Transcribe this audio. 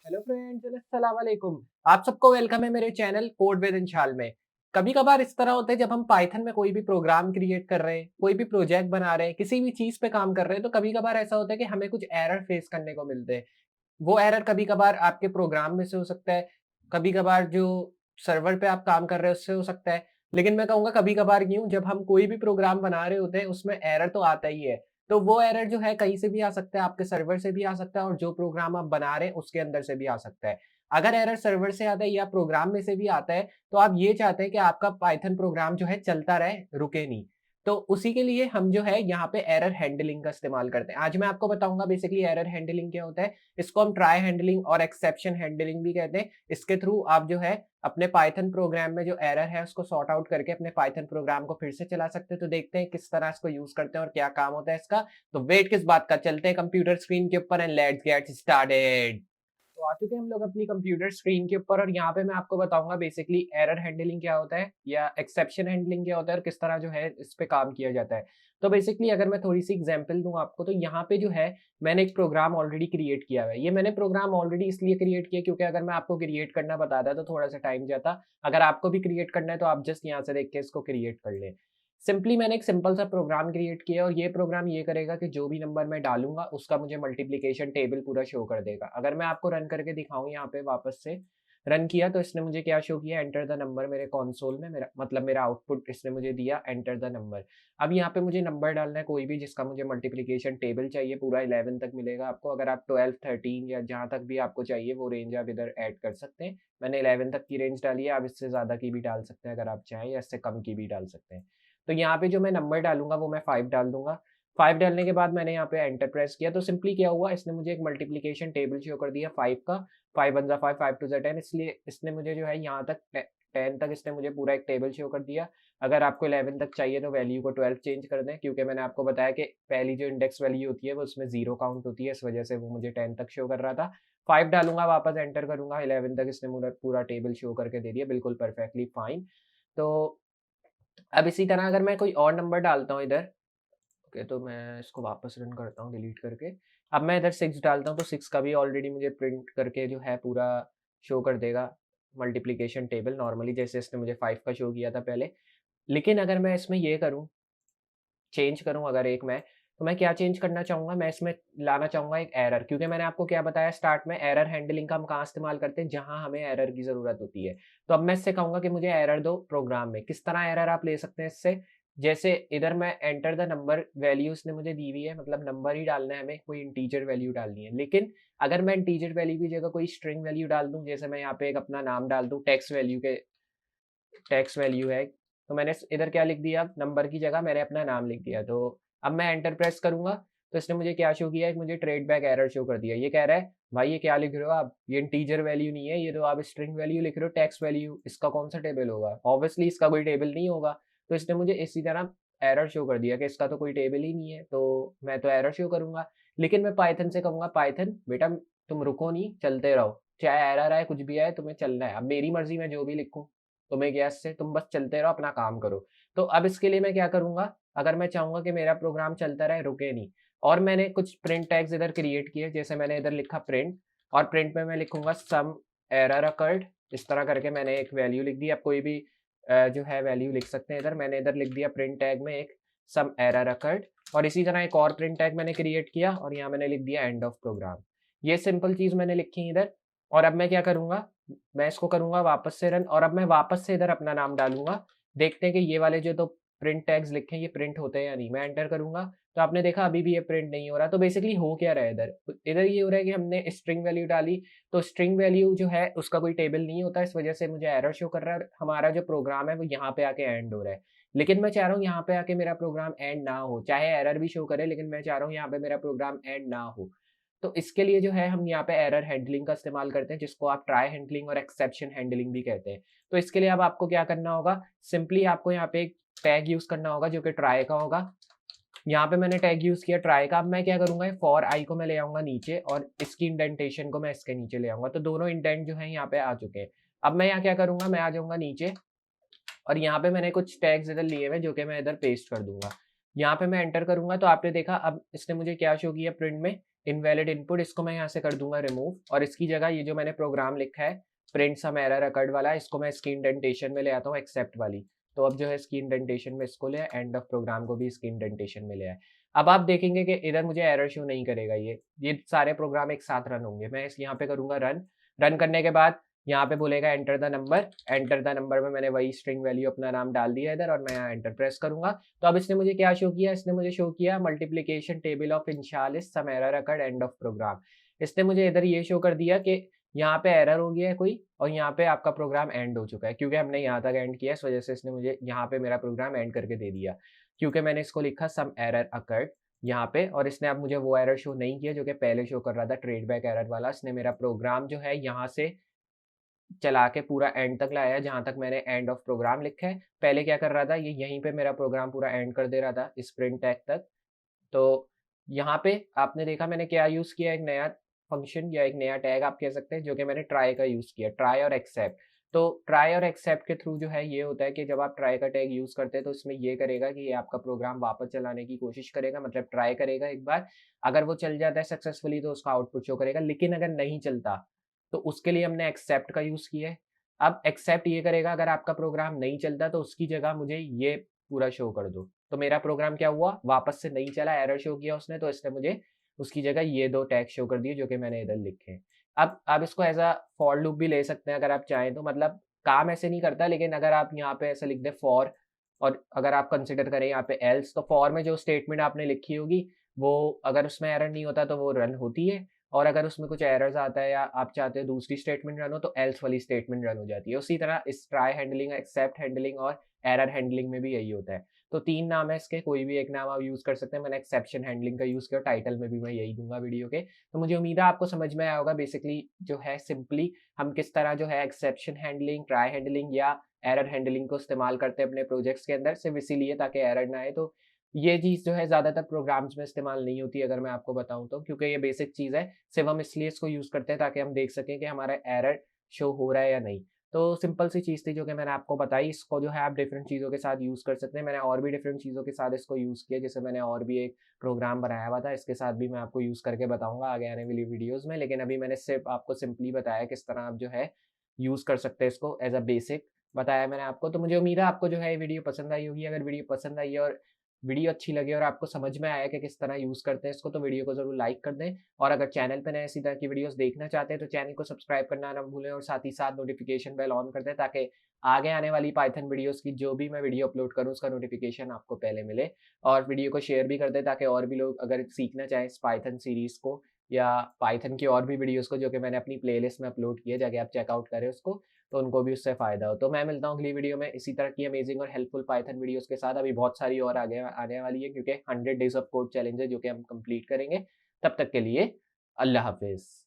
Hello friends, अस्सलाम वालेकुम। आप सबको वेलकम है मेरे चैनल कोड विद इंशाल में। कभी कभार इस तरह होता है जब हम पाइथन में कोई भी प्रोग्राम क्रिएट कर रहे हैं, कोई भी प्रोजेक्ट बना रहे हैं, किसी भी चीज पे काम कर रहे हैं, तो कभी कभार ऐसा होता है कि हमें कुछ एरर फेस करने को मिलते हैं। वो एरर कभी कभार आपके प्रोग्राम में से हो सकता है, कभी कभार जो सर्वर पे आप काम कर रहे हैं उससे हो सकता है। लेकिन मैं कहूंगा कभी कभार क्यों, जब हम कोई भी प्रोग्राम बना रहे होते हैं उसमें एरर तो आता ही है। तो वो एरर जो है कहीं से भी आ सकता है, आपके सर्वर से भी आ सकता है और जो प्रोग्राम आप बना रहे हैं उसके अंदर से भी आ सकता है। अगर एरर सर्वर से आता है या प्रोग्राम में से भी आता है, तो आप ये चाहते हैं कि आपका पाइथन प्रोग्राम जो है चलता रहे, रुके नहीं। तो उसी के लिए हम जो है यहाँ पे एरर हैंडलिंग का इस्तेमाल करते हैं। आज मैं आपको बताऊंगा बेसिकली एरर हैंडलिंग क्या होता है। इसको हम ट्राई हैंडलिंग और एक्सेप्शन हैंडलिंग भी कहते हैं। इसके थ्रू आप जो है अपने पाइथन प्रोग्राम में जो एरर है उसको सॉर्ट आउट करके अपने पाइथन प्रोग्राम को फिर से चला सकते हैं। तो देखते हैं किस तरह इसको यूज करते हैं और क्या काम होता है इसका। तो वेट किस बात का, चलते हैं कंप्यूटर स्क्रीन के ऊपर एंड लेट्स गेट स्टार्टेड। तो आ चुके हैं हम लोग अपनी कंप्यूटर स्क्रीन के ऊपर और यहाँ पे मैं आपको बताऊंगा बेसिकली एरर हैंडलिंग क्या होता है या एक्सेप्शन हैंडलिंग क्या होता है और किस तरह जो है इस पे काम किया जाता है। तो बेसिकली अगर मैं थोड़ी सी एग्जांपल दूं आपको, तो यहाँ पे जो है मैंने एक प्रोग्राम ऑलरेडी क्रिएट किया हुआ है। ये मैंने प्रोग्राम ऑलरेडी इसलिए क्रिएट किया क्योंकि अगर मैं आपको क्रिएट करना बताता तो थोड़ा सा टाइम जाता। अगर आपको भी क्रिएट करना है तो आप जस्ट यहाँ से देख के इसको क्रिएट कर लें। सिंपली मैंने एक सिंपल सा प्रोग्राम क्रिएट किया और ये प्रोग्राम ये करेगा कि जो भी नंबर मैं डालूंगा उसका मुझे मल्टीप्लिकेशन टेबल पूरा शो कर देगा। अगर मैं आपको रन करके दिखाऊं, यहाँ पे वापस से रन किया तो इसने मुझे क्या शो किया, एंटर द नंबर। मेरे कंसोल में मेरा मतलब मेरा आउटपुट इसने मुझे दिया एंटर द नंबर। अब यहाँ पे मुझे नंबर डालना है कोई भी जिसका मुझे मल्टीप्लिकेशन टेबल चाहिए, पूरा 11 तक मिलेगा आपको। अगर आप 12 13 या जहाँ तक भी आपको चाहिए वो रेंज आप इधर ऐड कर सकते हैं। मैंने 11 तक की रेंज डाली है, आप इससे ज़्यादा की भी डाल सकते हैं अगर आप चाहें, या इससे कम की भी डाल सकते हैं। तो यहाँ पे जो मैं नंबर डालूंगा वो मैं 5 डाल दूंगा। 5 डालने के बाद मैंने यहाँ पे एंटर प्रेस किया तो सिंपली क्या हुआ, इसने मुझे एक मल्टीप्लिकेशन टेबल शो कर दिया 5 का। 5 वन जा 5, 5 टू जा 10, इसलिए इसने मुझे जो है यहाँ तक 10 तक इसने मुझे पूरा एक टेबल शो कर दिया। अगर आपको 11 तक चाहिए तो वैल्यू को 12 चेंज कर दें, क्योंकि मैंने आपको बताया कि पहली जो इंडेक्स वैल्यू होती है वो उसमें 0 काउंट होती है, इस वजह से वो मुझे 10 तक शो कर रहा था। 5 डालूंगा, वापस एंटर करूंगा, 11 तक इसने मुझे पूरा टेबल शो करके दे दिया, बिल्कुल परफेक्टली फाइन। तो अब इसी तरह अगर मैं कोई और नंबर डालता हूँ इधर, ओके, तो मैं इसको वापस रन करता हूँ डिलीट करके। अब मैं इधर 6 डालता हूँ तो 6 का भी ऑलरेडी मुझे प्रिंट करके जो है पूरा शो कर देगा मल्टीप्लिकेशन टेबल, नॉर्मली जैसे इसने मुझे 5 का शो किया था पहले। लेकिन अगर मैं इसमें ये करूँ, चेंज करूँ अगर एक मैं, तो मैं क्या चेंज करना चाहूँगा, मैं इसमें लाना चाहूँगा एक एरर, क्योंकि मैंने आपको क्या बताया स्टार्ट में, एरर हैंडलिंग का हम कहाँ इस्तेमाल करते हैं, जहाँ हमें एरर की ज़रूरत होती है। तो अब मैं इससे कहूँगा कि मुझे एरर दो प्रोग्राम में। किस तरह एरर आप ले सकते हैं इससे, जैसे इधर मैं एंटर द नंबर वैल्यू इसने मुझे दी हुई है, मतलब नंबर ही डालना है हमें, कोई इंटीजर वैल्यू डालनी है। लेकिन अगर मैं इंटीजर वैल्यू की जगह कोई स्ट्रिंग वैल्यू डाल दूँ, जैसे मैं यहाँ पे एक अपना नाम डाल दूँ, टेक्स्ट वैल्यू है, तो मैंने इधर क्या लिख दिया, नंबर की जगह मैंने अपना नाम लिख दिया। तो अब मैं एंटर प्रेस करूंगा तो इसने मुझे क्या शो किया है, मुझे ट्रेड बैक एरर शो कर दिया। ये कह रहा है भाई ये क्या लिख रहे हो आप, ये इंटीजर वैल्यू नहीं है, ये तो आप स्ट्रिंग वैल्यू लिख रहे हो, टेक्स्ट वैल्यू, इसका कौन सा टेबल होगा, ऑब्वियसली इसका कोई टेबल नहीं होगा। तो इसने मुझे इसी तरह एरर शो कर दिया कि इसका तो कोई टेबल ही नहीं है, तो मैं तो एरर शो करूंगा। लेकिन मैं पाइथन से कहूंगा, पाइथन बेटा तुम रुको नहीं, चलते रहो, चाहे एरर आए कुछ भी आए, तुम्हें चलना है। अब मेरी मर्जी, मैं जो भी लिखूं तुम्हें क्या इससे, तुम बस चलते रहो, अपना काम करो। तो अब इसके लिए मैं क्या करूंगा, अगर मैं चाहूंगा कि मेरा प्रोग्राम चलता रहे, रुके नहीं, और मैंने कुछ प्रिंट टैग्स इधर क्रिएट किए, जैसे मैंने इधर लिखा प्रिंट, और प्रिंट में मैं लिखूंगा सम एरर अकर्ड। इस तरह करके मैंने एक वैल्यू लिख दी। अब कोई भी जो है वैल्यू लिख सकते हैं इधर। मैंने इधर लिख दिया प्रिंट टैग में एक सम एरर अकर्ड, और इसी तरह एक और प्रिंट टैग मैंने क्रिएट किया और यहाँ मैंने लिख दिया एंड ऑफ प्रोग्राम। ये सिंपल चीज मैंने लिखी इधर। और अब मैं क्या करूंगा, मैं इसको करूंगा वापस से रन, और अब मैं वापस से इधर अपना नाम डालूंगा। देखते हैं कि ये वाले जो तो प्रिंट टैग्स लिखे हैं ये प्रिंट होते हैं या नहीं। मैं एंटर करूंगा तो आपने देखा अभी भी ये प्रिंट नहीं हो रहा। तो बेसिकली हो क्या रहा है इधर, इधर ये हो रहा है कि हमने स्ट्रिंग वैल्यू डाली, तो स्ट्रिंग वैल्यू जो है उसका कोई टेबल नहीं होता, इस वजह से मुझे एरर शो कर रहा है। हमारा जो प्रोग्राम है वो यहाँ पे आके एंड हो रहा है। लेकिन मैं चाह रहा हूँ यहाँ पे आके मेरा प्रोग्राम एंड ना हो, चाहे एरर भी शो करे, लेकिन मैं चाह रहा हूँ यहाँ पे मेरा प्रोग्राम एंड ना हो। तो इसके लिए जो है हम यहाँ पे एरर हैंडलिंग का इस्तेमाल करते हैं, जिसको आप ट्राई हैंडलिंग और एक्सेप्शन हैंडलिंग भी कहते हैं। तो इसके लिए अब आपको क्या करना होगा, सिंपली आपको यहाँ पे एक टैग यूज करना होगा जो कि ट्राई का होगा। यहाँ पे मैंने टैग यूज किया ट्राई का। अब मैं क्या करूंगा, फॉर आई को मैं ले आऊंगा नीचे और इसकी इंडेंटेशन को मैं इसके नीचे ले आऊंगा, तो दोनों इंडेंट जो है यहाँ पे आ चुके हैं। अब मैं यहाँ क्या करूंगा, मैं आ जाऊंगा नीचे और यहाँ पे मैंने कुछ टैग्स इधर लिए हुए जो कि मैं इधर पेस्ट कर दूंगा। यहाँ पे मैं एंटर करूंगा तो आपने देखा अब इसने मुझे क्या शो किया प्रिंट में, इनवैलिड इनपुट इसको मैं यहाँ से कर दूंगा रिमूव, और इसकी जगह ये जो मैंने प्रोग्राम लिखा है प्रिंट सम एरर अकर्ड वाला, इसको मैं इसकी इंडेंटेशन में ले आता हूँ एक्सेप्ट वाली। तो अब जो है इसकी इंडेंटेशन में इसको ले, एंड ऑफ प्रोग्राम को भी इसकी इंडेंटेशन में ले आए। अब आप देखेंगे कि इधर मुझे एरर शो नहीं करेगा, ये सारे प्रोग्राम एक साथ रन होंगे। मैं इस यहाँ पे करूँगा रन। रन करने के बाद यहाँ पे बोलेगा enter the number. Enter the number में मैंने वही स्ट्रिंग वैल्यू अपना नाम डाल दिया इधर, और मैं यहाँ एंटर प्रेस करूंगा। तो अब इसने मुझे क्या शो किया, इसने मुझे शो किया मल्टीप्लीकेशन टेबल ऑफ इंशालिस some error occurred end of program. इसने मुझे इधर ये शो कर दिया कि यहाँ पे एरर हो गया है कोई, और यहाँ पे आपका प्रोग्राम एंड हो चुका है, क्योंकि हमने यहाँ तक एंड किया, इस वजह से इसने मुझे यहाँ पे मेरा प्रोग्राम एंड करके दे दिया, क्योंकि मैंने इसको लिखा सम एरर अकर्ड यहाँ पे, और इसने अब मुझे वो एरर शो नहीं किया जो कि पहले शो कर रहा था ट्रेड बैक एरर वाला। इसने मेरा प्रोग्राम जो है यहाँ से चला के पूरा एंड तक लाया, जहाँ तक मैंने एंड ऑफ प्रोग्राम लिखा है। पहले क्या कर रहा था, ये यहीं पे मेरा प्रोग्राम पूरा एंड कर दे रहा था इस प्रिंट टैग तक। तो यहाँ पे आपने देखा मैंने क्या यूज़ किया, एक नया फंक्शन या एक नया टैग आप कह सकते हैं, जो कि मैंने ट्राई का यूज़ किया, ट्राई और एक्सेप्ट। तो ट्राई और एक्सेप्ट के थ्रू जो है ये होता है कि जब आप ट्राई का टैग यूज़ करते हैं तो इसमें ये करेगा कि ये आपका प्रोग्राम वापस चलाने की कोशिश करेगा, मतलब ट्राई करेगा एक बार। अगर वो चल जाता है सक्सेसफुली तो उसका आउटपुट शो करेगा, लेकिन अगर नहीं चलता तो उसके लिए हमने एक्सेप्ट का यूज़ किया है। अब एक्सेप्ट ये करेगा, अगर आपका प्रोग्राम नहीं चलता तो उसकी जगह मुझे ये पूरा शो कर दो। तो मेरा प्रोग्राम क्या हुआ, वापस से नहीं चला, एरर शो किया उसने, तो इसने मुझे उसकी जगह ये 2 टैग शो कर दिए जो कि मैंने इधर लिखे हैं। अब आप इसको एज़ अ फॉर लूप भी ले सकते हैं अगर आप चाहें तो, मतलब काम ऐसे नहीं करता, लेकिन अगर आप यहाँ पे ऐसे लिख दें फॉर, और अगर आप कंसीडर करें यहाँ पे एल्स, तो फॉर में जो स्टेटमेंट आपने लिखी होगी वो अगर उसमें एरर नहीं होता तो वो रन होती है, और अगर उसमें कुछ एरर्स आता है या आप चाहते हो दूसरी स्टेटमेंट रन हो तो एल्स वाली स्टेटमेंट रन हो जाती है। उसी तरह इस ट्राई हैंडलिंग, एक्सेप्ट हैंडलिंग और एरर हैंडलिंग में भी यही होता है। तो 3 नाम है इसके, कोई भी एक नाम आप यूज़ कर सकते हैं। मैंने एक्सेप्शन हैंडलिंग का यूज़ किया, टाइटल में भी मैं यही दूँगा वीडियो के। तो मुझे उम्मीद है आपको समझ में आया होगा बेसिकली जो है सिंपली हम किस तरह जो है एक्सेप्शन हैंडलिंग, ट्राई हैंडलिंग या एरर हैंडलिंग को इस्तेमाल करते हैं अपने प्रोजेक्ट्स के अंदर, सिर्फ़ इसीलिए ताकि एरर ना आए। तो ये चीज़ जो है ज़्यादातर प्रोग्राम्स में इस्तेमाल नहीं होती अगर मैं आपको बताऊँ तो, क्योंकि ये बेसिक चीज़ है। सिर्फ़ हम इसलिए इसको यूज़ करते हैं ताकि हम देख सकें कि हमारा एरर शो हो रहा है या नहीं। तो सिंपल सी चीज़ थी जो कि मैंने आपको बताई। इसको जो है आप डिफरेंट चीज़ों के साथ यूज़ कर सकते हैं। मैंने और भी डिफरेंट चीज़ों के साथ इसको यूज़ किया, जैसे मैंने और भी एक प्रोग्राम बनाया हुआ था, इसके साथ भी मैं आपको यूज़ करके बताऊँगा आगे आने वाली वीडियोज़ में। लेकिन अभी मैंने सिर्फ़ आपको सिंपली बताया किस तरह आप जो है यूज़ कर सकते हैं इसको, एज़ अ बेसिक बताया मैंने आपको। तो मुझे उम्मीद है आपको जो है ये वीडियो पसंद आई होगी। अगर वीडियो पसंद आई है और वीडियो अच्छी लगी और आपको समझ में आया कि किस तरह यूज़ करते हैं इसको, तो वीडियो को ज़रूर लाइक कर दें, और अगर चैनल पे नए इसी तरह की वीडियोज़ देखना चाहते हैं तो चैनल को सब्सक्राइब करना ना भूलें, और साथ ही साथ नोटिफ़िकेशन बेल ऑन कर दें, ताकि आगे आने वाली पाइथन वीडियोज़ की जो भी मैं वीडियो अपलोड करूँ उसका नोटिफ़िकेशन आपको पहले मिले। और वीडियो को शेयर भी कर दें ताकि और भी लोग अगर सीखना चाहें इस पाइथन सीरीज़ को या पाइथन की और भी वीडियोज़ को, जो कि मैंने अपनी प्लेलिस्ट में अपलोड की है, जाके आप चेकआउट करें उसको, तो उनको भी उससे फ़ायदा हो। तो मैं मिलता हूँ अगली वीडियो में इसी तरह की अमेजिंग और हेल्पफुल पाइथन वीडियोज़ के साथ। अभी बहुत सारी और आगे आने वाली है, क्योंकि 100 डेज़ ऑफ कोड चैलेंज है जो कि हम कंप्लीट करेंगे। तब तक के लिए अल्लाह हाफ़िज़।